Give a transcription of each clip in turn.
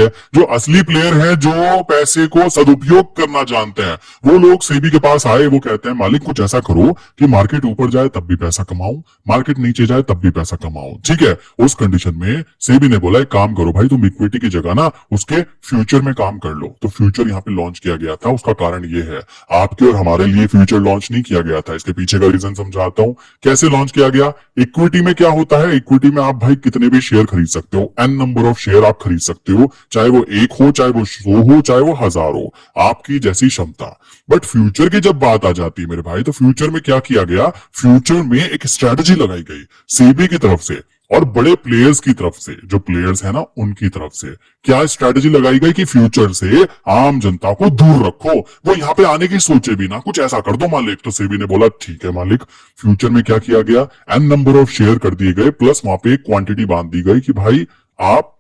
है। जो असली प्लेयर है, जो पैसे को सदुपयोग करना जानते हैं, वो लोग सेबी के पास आए, वो कहते हैं मालिक कुछ ऐसा करो कि मार्केट ऊपर जाए तब भी पैसा कमाऊं, मार्केट नीचे जाए तब भी पैसा कमाऊं। ठीक है, उस कंडीशन में सेबी ने बोला एक काम करो भाई, तुम इक्विटी की जगह ना उसके फ्यूचर में काम कर लो। तो फ्यूचर यहाँ पे लॉन्च किया गया था। उसका कारण ये है, आपके और हमारे लिए फ्यूचर लॉन्च नहीं किया गया था। इसके पीछे का रीजन समझाता हूं कैसे लॉन्च किया गया। इक्विटी में क्या होता है, इक्विटी में आप भाई कितने भी शेयर खरीद सकते हो, एन नंबर ऑफ शेयर आप खरीद सकते हो, चाहे वो 1 हो, चाहे वो 100 हो, चाहे वो 1000 हो, आपकी जैसी क्षमता। बट फ्यूचर की जब बात आ जाती है मेरे भाई, तो फ्यूचर में क्या किया गया, फ्यूचर में एक स्ट्रेटजी लगाई गई सेबी की तरफ से और बड़े प्लेयर्स की तरफ से। जो प्लेयर्स है ना, उनकी तरफ से क्या स्ट्रेटजी लगाई गई कि फ्यूचर से आम जनता को दूर रखो, वो यहां पे आने की सोचे भी ना, कुछ ऐसा कर दो मालिक। तो सेबी ने बोला ठीक है मालिक। फ्यूचर में क्या किया गया, एन नंबर ऑफ शेयर कर दिए गए, प्लस वहां पे एक क्वांटिटी बांध दी गई कि भाई आप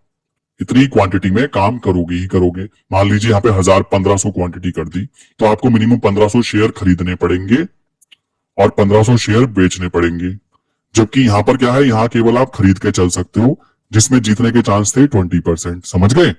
इतनी क्वांटिटी में काम करोगे ही करोगे। मान लीजिए यहाँ पे 1000-1500 क्वांटिटी कर दी, तो आपको मिनिमम 1500 शेयर खरीदने पड़ेंगे और 1500 शेयर बेचने पड़ेंगे। जबकि यहां पर क्या है, यहां केवल आप खरीद के चल सकते हो, जिसमें जीतने के चांस थे 20%। समझ गए?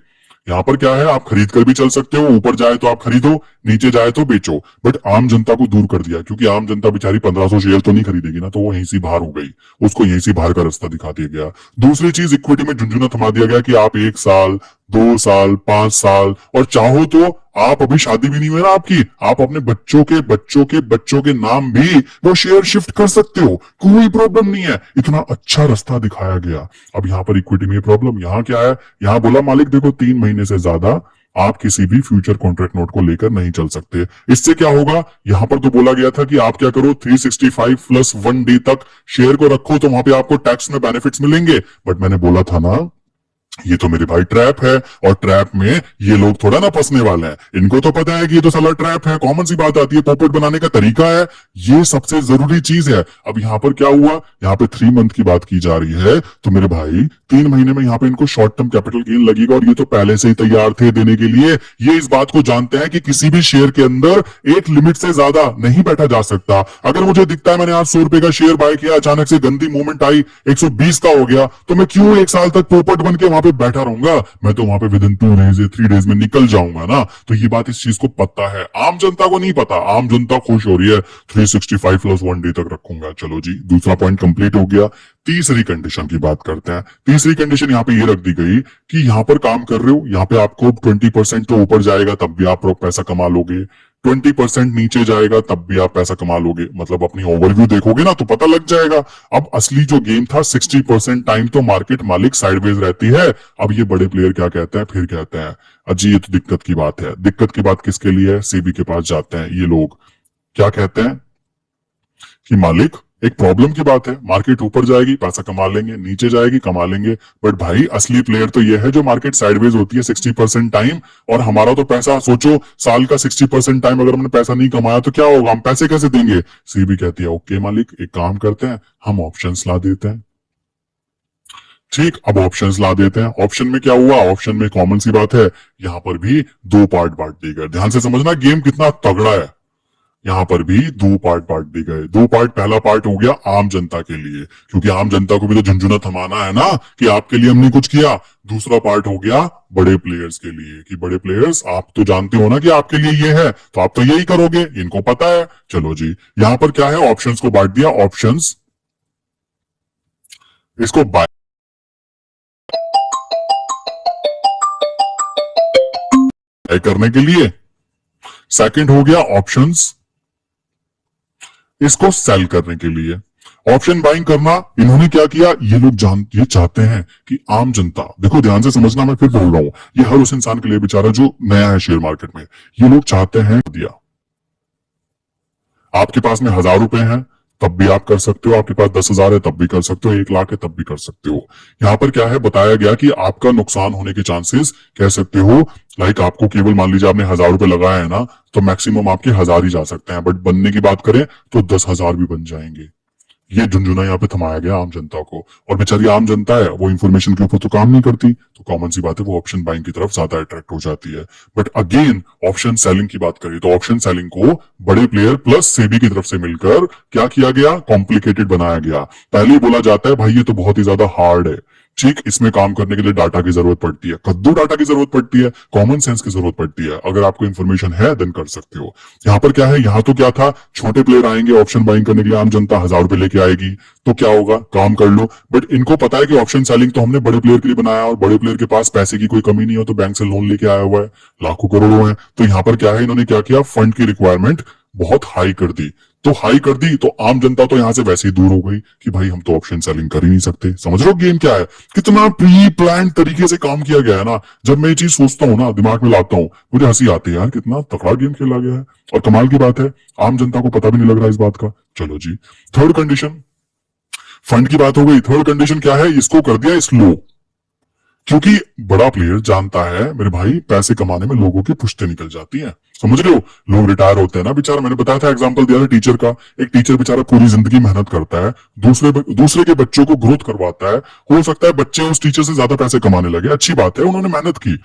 यहां पर क्या है, आप खरीद कर भी चल सकते हो, ऊपर जाए तो आप खरीदो, नीचे जाए तो बेचो। बट आम जनता को दूर कर दिया, क्योंकि आम जनता बेचारी 1500 शेयर तो नहीं खरीदेगी ना, तो वो यहीं से बाहर हो गई, उसको यहीं से बाहर का रास्ता दिखा दिया गया। दूसरी चीज, इक्विटी में झुंझुना थमा दिया गया कि आप 1 साल, 2 साल, 5 साल, और चाहो तो आप अभी शादी भी नहीं हुई ना आपकी, आप अपने बच्चों के बच्चों के बच्चों के नाम भी वो शेयर शिफ्ट कर सकते हो, कोई प्रॉब्लम नहीं है। इतना अच्छा रास्ता दिखाया गया। अब यहाँ पर इक्विटी में प्रॉब्लम यहाँ क्या है, यहाँ बोला मालिक देखो 3 महीने से ज्यादा आप किसी भी फ्यूचर कॉन्ट्रैक्ट नोट को लेकर नहीं चल सकते। इससे क्या होगा, यहां पर तो बोला गया था कि आप क्या करो, 365+1 डे तक शेयर को रखो, तो वहां पे आपको टैक्स में बेनिफिट्स मिलेंगे। बट मैंने बोला था ना, ये तो मेरे भाई ट्रैप है, और ट्रैप में ये लोग थोड़ा ना फंसने वाले हैं। इनको तो पता है कि ये तो साला ट्रैप है, कॉमन सी बात आती है, पोपट बनाने का तरीका है, ये सबसे जरूरी चीज है। अब यहाँ पर क्या हुआ, यहाँ पे 3 मंथ की बात की जा रही है, तो मेरे भाई 3 महीने में यहाँ पे इनको शॉर्ट टर्म कैपिटल गेन लगेगा, और ये तो पहले से ही तैयार थे देने के लिए। ये इस बात को जानते हैं कि किसी भी शेयर के अंदर एक लिमिट से ज्यादा नहीं बैठा जा सकता। अगर मुझे दिखता है मैंने आज 100 रुपए का शेयर बाय किया, अचानक से गंदी मूवमेंट आई, 120 का हो गया, तो मैं क्यों 1 साल तक पोपट बन के वहां पे बैठा रहूंगा, मैं तो वहां पे विद इन 2 डेज या 3 डेज में निकल जाऊंगा ना। तो ये बात इस चीज को पता है, आम जनता को नहीं पता। आम जनता खुश हो रही है, 365+1 डे तक रखूंगा। चलो जी, दूसरा पॉइंट कंप्लीट हो गया। तीसरी कंडीशन की बात करते हैं। तीसरी कंडीशन यहाँ पे ये रख दी गई कि यहाँ पर काम कर रहे हो, यहाँ पे आपको 20% तो ऊपर जाएगा तब भी आप पैसा कमा लोगे, 20% नीचे जाएगा तब भी आप पैसा कमा लोगे। मतलब अपनी ओवरव्यू देखोगे ना तो पता लग जाएगा। अब असली जो गेम था, 60% टाइम तो मार्केट मालिक साइडवेज रहती है। अब ये बड़े प्लेयर क्या कहते हैं, फिर कहते हैं अजी ये तो दिक्कत की बात है। दिक्कत की बात किसके लिए है, सेबी के पास जाते हैं। ये लोग क्या कहते हैं कि मालिक एक प्रॉब्लम की बात है, मार्केट ऊपर जाएगी पैसा कमा लेंगे, नीचे जाएगी कमा लेंगे, बट भाई असली प्लेयर तो ये है जो मार्केट साइडवेज होती है 60% टाइम, और हमारा तो पैसा सोचो, साल का 60% टाइम अगर हमने पैसा नहीं कमाया तो क्या होगा, हम पैसे कैसे देंगे। सीबी कहती है ओके मालिक, एक काम करते हैं, हम ऑप्शंस ला देते हैं। ठीक, अब ऑप्शंस ला देते हैं। ऑप्शन में क्या हुआ, ऑप्शन में कॉमन सी बात है, यहां पर भी 2 पार्ट बांट दिए गए। ध्यान से समझना गेम कितना तगड़ा है। यहां पर भी 2 पार्ट बांट दिए गए। 2 पार्ट, पहला पार्ट हो गया आम जनता के लिए, क्योंकि आम जनता को भी तो झुंझुना थमाना है ना कि आपके लिए हमने कुछ किया। दूसरा पार्ट हो गया बड़े प्लेयर्स के लिए, कि बड़े प्लेयर्स आप तो जानते हो ना कि आपके लिए ये है, तो आप तो यही करोगे, इनको पता है। चलो जी, यहां पर क्या है, ऑप्शंस को बांट दिया। ऑप्शंस इसको बाय करने के लिए, सेकंड हो गया ऑप्शंस इसको सेल करने के लिए। ऑप्शन बाइंग करना, इन्होंने क्या किया, ये लोग ये चाहते हैं कि आम जनता, देखो ध्यान से समझना, मैं फिर बोल रहा हूं, ये हर उस इंसान के लिए बेचारा जो नया है शेयर मार्केट में, ये लोग चाहते हैं दिया। आपके पास में 1000 रुपए हैं तब भी आप कर सकते हो, आपके पास 10,000 है तब भी कर सकते हो, 1 लाख है तब भी कर सकते हो। यहां पर क्या है, बताया गया कि आपका नुकसान होने के चांसेस कह सकते हो, लाइक आपको केवल मान लीजिए आपने 1000 रुपए लगाया है ना, तो मैक्सिमम आपके 1000 ही जा सकते हैं, बट बनने की बात करें तो 10,000 भी बन जाएंगे। ये झुंझुना यहाँ पे थमाया गया आम जनता को, और बेचारी आम जनता है वो इंफॉर्मेशन के ऊपर तो काम नहीं करती, तो कॉमन सी बात है वो ऑप्शन बाइंग की तरफ ज्यादा अट्रैक्ट हो जाती है। बट अगेन ऑप्शन सेलिंग की बात करें तो ऑप्शन सेलिंग को बड़े प्लेयर प्लस सेबी की तरफ से मिलकर क्या किया गया, कॉम्प्लिकेटेड बनाया गया। पहले ही बोला जाता है भाई ये तो बहुत ही ज्यादा हार्ड है, ठीक, इसमें काम करने के लिए डाटा की जरूरत पड़ती है, कद्दू डाटा की जरूरत पड़ती है, कॉमन सेंस की जरूरत पड़ती है। अगर आपको इन्फॉर्मेशन है देन कर सकते हो। यहाँ पर क्या है, यहाँ तो क्या था, छोटे प्लेयर आएंगे ऑप्शन बाइंग करने के लिए, आम जनता 1,000 रुपए लेके आएगी, तो क्या होगा, काम कर लो। बट इनको पता है कि ऑप्शन सेलिंग तो हमने बड़े प्लेयर के लिए बनाया, और बड़े प्लेयर के पास पैसे की कोई कमी नहीं हो, तो बैंक से लोन लेके आया हुआ है, लाखों करोड़ों है। तो यहाँ पर क्या है, इन्होंने क्या किया, फंड की रिक्वायरमेंट बहुत हाई कर दी। तो हाई कर दी तो आम जनता तो यहां से वैसे ही दूर हो गई कि भाई हम तो ऑप्शन सेलिंग कर ही नहीं सकते। समझ रहे हो गेम क्या है, कितना प्री प्लान तरीके से काम किया गया है ना। जब मैं ये चीज सोचता हूँ ना, दिमाग में लाता हूँ, मुझे हंसी आती है यार, कितना तगड़ा गेम खेला गया है। और कमाल की बात है, आम जनता को पता भी नहीं लग रहा इस बात का। चलो जी, थर्ड कंडीशन, फंड की बात हो गई। थर्ड कंडीशन क्या है, इसको कर दिया स्लो, क्योंकि बड़ा प्लेयर जानता है मेरे भाई, पैसे कमाने में लोगों की पुश्ते निकल जाती हैं। समझ रहे हो, लोग रिटायर होते हैं ना बेचारा, मैंने बताया था एग्जांपल दिया था टीचर का। एक टीचर बेचारा पूरी जिंदगी मेहनत करता है, दूसरे के बच्चों को ग्रोथ करवाता है। हो सकता है बच्चे उस टीचर से ज्यादा पैसे कमाने लगे, अच्छी बात है, उन्होंने मेहनत की।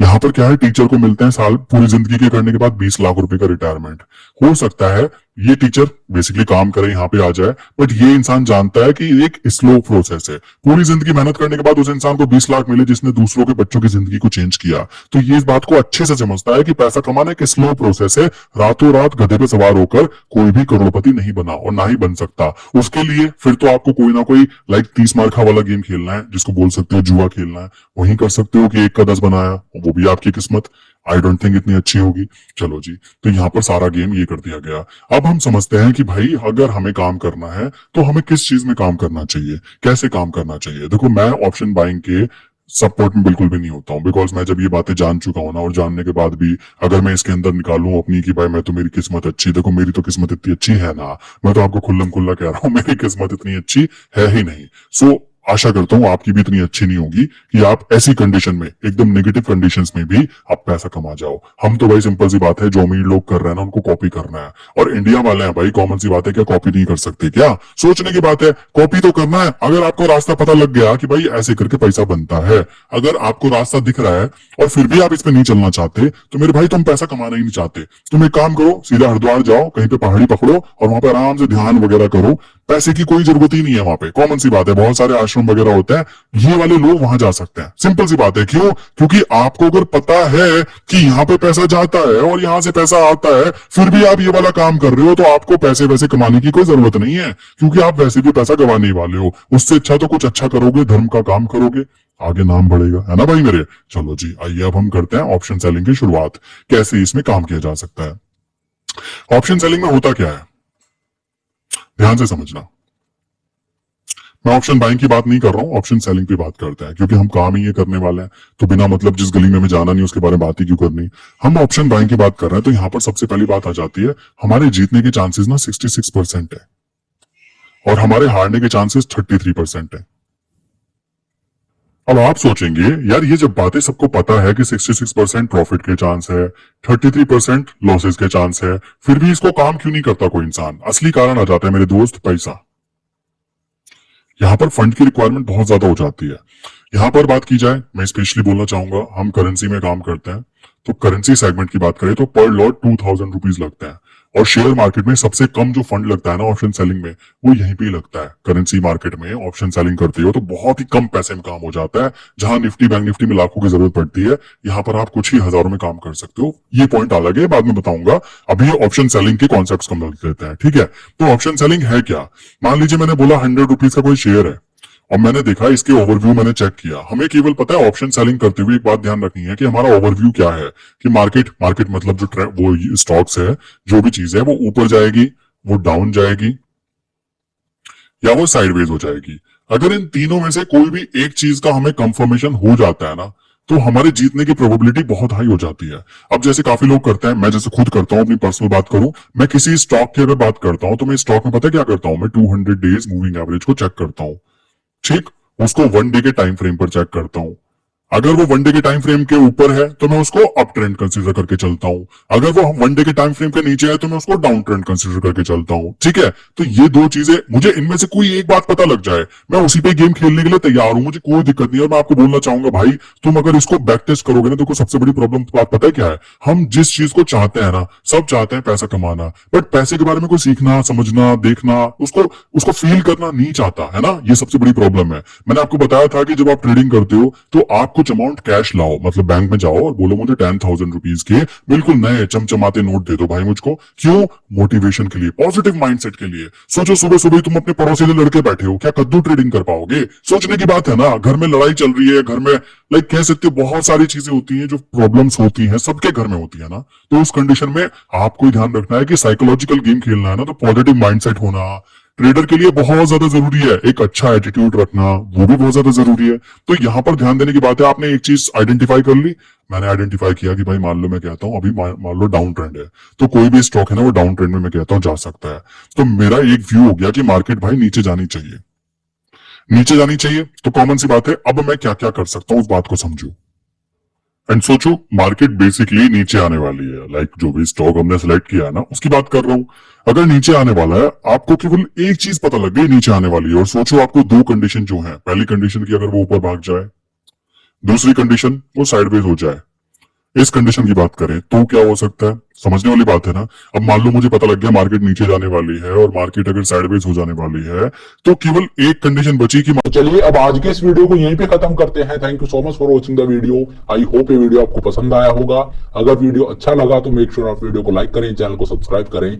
यहाँ पर क्या है, टीचर को मिलते हैं साल पूरी जिंदगी के करने के बाद 20 लाख रुपए का रिटायरमेंट। हो सकता है ये टीचर बेसिकली काम करे, यहाँ पे आ जाए, बट ये इंसान जानता है कि एक स्लो प्रोसेस है। पूरी जिंदगी मेहनत करने के बाद उस इंसान को 20 लाख मिले जिसने दूसरों के बच्चों की जिंदगी को चेंज किया, तो ये इस बात को अच्छे से समझता है कि पैसा कमाना एक स्लो प्रोसेस है। रातों रात गधे पे सवार होकर कोई भी करोड़पति नहीं बना और ना ही बन सकता। उसके लिए फिर तो आपको कोई ना कोई 30 मार्का वाला गेम खेलना है, जिसको बोल सकते हो जुआ खेलना है। वहीं कर सकते हो कि 1 का 10 बनाया, वो भी आपकी किस्मत, आई डोंट थिंक इतनी अच्छी होगी। चलो जी, तो यहाँ पर सारा गेम ये कर दिया गया। अब हम समझते हैं कि भाई अगर हमें काम करना है तो हमें किस चीज में काम करना चाहिए, कैसे काम करना चाहिए। देखो, मैं ऑप्शन बाइंग के सपोर्ट में बिल्कुल भी नहीं होता हूँ, बिकॉज मैं जब ये बातें जान चुका हूं ना, और जानने के बाद भी अगर मैं इसके अंदर निकालूं अपनी कि भाई मैं तो, मेरी किस्मत अच्छी, देखो मेरी तो किस्मत इतनी अच्छी है ना, मैं तो आपको खुल्लम खुल्ला कह रहा हूं, मेरी किस्मत इतनी अच्छी है ही नहीं। सो आशा करता हूं आपकी भी इतनी अच्छी नहीं होगी कि आप ऐसी कंडीशन में, एकदम नेगेटिव कंडीशंस में भी आप पैसा कमा जाओ। हम तो भाई सिंपल सी बात है, जो अमीर लोग कर रहे हैं ना उनको कॉपी करना है, और इंडिया वाले हैं भाई, कॉमन सी बात है, क्या कॉपी नहीं कर सकते क्या? सोचने की बात है, कॉपी तो करना है। अगर आपको रास्ता पता लग गया कि भाई ऐसे करके पैसा बनता है, अगर आपको रास्ता दिख रहा है और फिर भी आप इस पे नहीं चलना चाहते, तो मेरे भाई तुम पैसा कमाना ही नहीं चाहते। तुम एक काम करो, सीधा हरिद्वार जाओ, कहीं पे पहाड़ी पकड़ो और वहां पे आराम से ध्यान वगैरह करो। पैसे की कोई जरूरत ही नहीं है वहां पे, कॉमन सी बात है, बहुत सारे आश्रम वगैरह होते हैं, ये वाले लोग वहां जा सकते हैं। सिंपल सी बात है, क्यों? क्योंकि आपको अगर पता है कि यहाँ पे पैसा जाता है और यहाँ से पैसा आता है, फिर भी आप ये वाला काम कर रहे हो, तो आपको पैसे वैसे कमाने की कोई जरूरत नहीं है, क्योंकि आप वैसे भी पैसा कमाने ही वाले हो। उससे अच्छा तो कुछ अच्छा करोगे, धर्म का काम करोगे, आगे नाम बढ़ेगा, है ना भाई मेरे। चलो जी, आइए अब हम करते हैं ऑप्शन सेलिंग की शुरुआत, कैसे इसमें काम किया जा सकता है। ऑप्शन सेलिंग में होता क्या है, ध्यान से समझना। मैं ऑप्शन बाइंग की बात नहीं कर रहा हूं, ऑप्शन सेलिंग की बात करते हैं, क्योंकि हम काम ही ये करने वाले हैं, तो बिना मतलब जिस गली में हमें जाना नहीं उसके बारे में बात ही क्यों करनी। हम ऑप्शन बाइंग की बात कर रहे हैं, तो यहां पर सबसे पहली बात आ जाती है, हमारे जीतने के चांसेस ना 66% है और हमारे हारने के चांसेस 33% है। अब आप सोचेंगे यार, ये जब बातें सबको पता है कि 66% प्रॉफिट के चांस है, 33% लॉसेस के चांस है, फिर भी इसको काम क्यों नहीं करता कोई इंसान? असली कारण आ जाता है मेरे दोस्त, पैसा। यहाँ पर फंड की रिक्वायरमेंट बहुत ज्यादा हो जाती है। यहाँ पर बात की जाए, मैं स्पेशली बोलना चाहूंगा, हम करेंसी में काम करते हैं, तो करेंसी सेगमेंट की बात करें तो पर लॉट 2000 रुपीज लगता है, और शेयर मार्केट में सबसे कम जो फंड लगता है ना ऑप्शन सेलिंग में, वो यहीं पे ही लगता है। करेंसी मार्केट में ऑप्शन सेलिंग करते हो तो बहुत ही कम पैसे में काम हो जाता है, जहां निफ्टी बैंक निफ्टी में लाखों की जरूरत पड़ती है, यहाँ पर आप कुछ ही हजारों में काम कर सकते हो। ये पॉइंट अलग है, बाद में बताऊंगा। अभी ऑप्शन सेलिंग के कॉन्सेप्ट समझ लेते हैं, ठीक है। तो ऑप्शन सेलिंग है क्या? मान लीजिए मैंने बोला 100 रुपीज का कोई शेयर है, और मैंने देखा, इसके ओवरव्यू मैंने चेक किया। हमें केवल पता है ऑप्शन सेलिंग करते हुए एक बात ध्यान रखनी है कि हमारा ओवरव्यू क्या है, कि मार्केट मतलब जो वो स्टॉक्स है, जो भी चीज है, वो ऊपर जाएगी, वो डाउन जाएगी, या वो साइडवेज हो जाएगी। अगर इन तीनों में से कोई भी एक चीज का हमें कंफर्मेशन हो जाता है ना, तो हमारे जीतने की प्रोबेबिलिटी बहुत हाई हो जाती है। अब जैसे काफी लोग करते हैं, मैं जैसे खुद करता हूं, अपनी पर्सनल बात करूं, मैं किसी स्टॉक की अगर बात करता हूं, तो मैं स्टॉक में पता क्या करता हूं, मैं 200 डेज मूविंग एवरेज को चेक करता हूं, ठीक, उसको 1 डे के टाइम फ्रेम पर चेक करता हूं, अगर वो वनडे के टाइम फ्रेम के ऊपर है तो मैं उसको अप ट्रेंड कंसीडर करके चलता हूं, अगर वो वनडे के टाइम फ्रेम के नीचे है तो मैं उसको डाउन ट्रेंड कंसीडर करके चलता हूं। ठीक है, तो ये दो चीजें, मुझे इनमें से कोई एक बात पता लग जाए, मैं उसी पे गेम खेलने के लिए तैयार हूं, मुझे कोई दिक्कत नहीं है। और मैं आपको बोलना चाहूंगा भाई, तुम अगर इसको बैक टेस्ट करोगे ना, देखो सबसे बड़ी प्रॉब्लम बात पता है क्या है, हम जिस चीज को चाहते हैं ना, सब चाहते हैं पैसा कमाना, बट पैसे के बारे में कोई सीखना, समझना, देखना, उसको उसको फील करना नहीं चाहता है ना, ये सबसे बड़ी प्रॉब्लम है। मैंने आपको बताया था कि जब आप ट्रेडिंग करते हो तो आप कुछ अमाउंट कैश लाओ, मतलब बैंक में जाओ और बोलो मुझे 10,000 रुपीज के बिल्कुल नए चमचमाते नोट दे दो भाई मुझको। क्यों? मोटिवेशन के लिए, पॉजिटिव माइंडसेट के लिए। सोचो सुबह सुबह तुम अपने पड़ोसी से लड़के बैठे हो, क्या कद्दू ट्रेडिंग कर पाओगे? सोचने की बात है ना, घर में लड़ाई चल रही है, घर में लाइक कह सकते हो बहुत सारी चीजें होती हैं जो प्रॉब्लम्स होती हैं, सबके घर में होती है ना। तो उस कंडीशन में आपको ही ध्यान रखना है कि साइकोलॉजिकल गेम खेलना है ना, तो पॉजिटिव माइंडसेट होना ट्रेडर के लिए बहुत ज्यादा जरूरी है। एक अच्छा एटीट्यूड रखना वो भी बहुत ज्यादा जरूरी है। तो यहां पर ध्यान देने की बात है, आपने एक चीज आइडेंटिफाई कर ली, मैंने आइडेंटिफाई किया कि भाई मान लो मैं कहता हूं अभी मान लो डाउन ट्रेंड है, तो कोई भी स्टॉक है ना वो डाउन ट्रेंड में मैं कहता हूं जा सकता है। तो मेरा एक व्यू हो गया कि मार्केट भाई नीचे जानी चाहिए, नीचे जानी चाहिए। तो कॉमन सी बात है, अब मैं क्या क्या कर सकता हूं उस बात को समझू एंड सोचो। मार्केट बेसिकली नीचे आने वाली है, लाइक जो भी स्टॉक हमने सेलेक्ट किया है ना उसकी बात कर रहा हूं। अगर नीचे आने वाला है, आपको केवल एक चीज पता लग गई नीचे आने वाली है, और सोचो आपको दो कंडीशन जो है, पहली कंडीशन की अगर वो ऊपर भाग जाए, दूसरी कंडीशन वो साइडवेज हो जाए, इस कंडीशन की बात करें तो क्या हो सकता है? समझने वाली बात है ना। अब मान लो मुझे पता लग गया मार्केट नीचे जाने वाली है और मार्केट अगर साइडवेज हो जाने वाली है, तो केवल एक कंडीशन बची कि चलिए अब आज के इस वीडियो को यहीं पे खत्म करते हैं। Thank you so much for watching the video. I hope ये वीडियो आपको पसंद आया होगा। अगर वीडियो अच्छा लगा तो मेक श्योर आप वीडियो को लाइक करें, चैनल को सब्सक्राइब करें।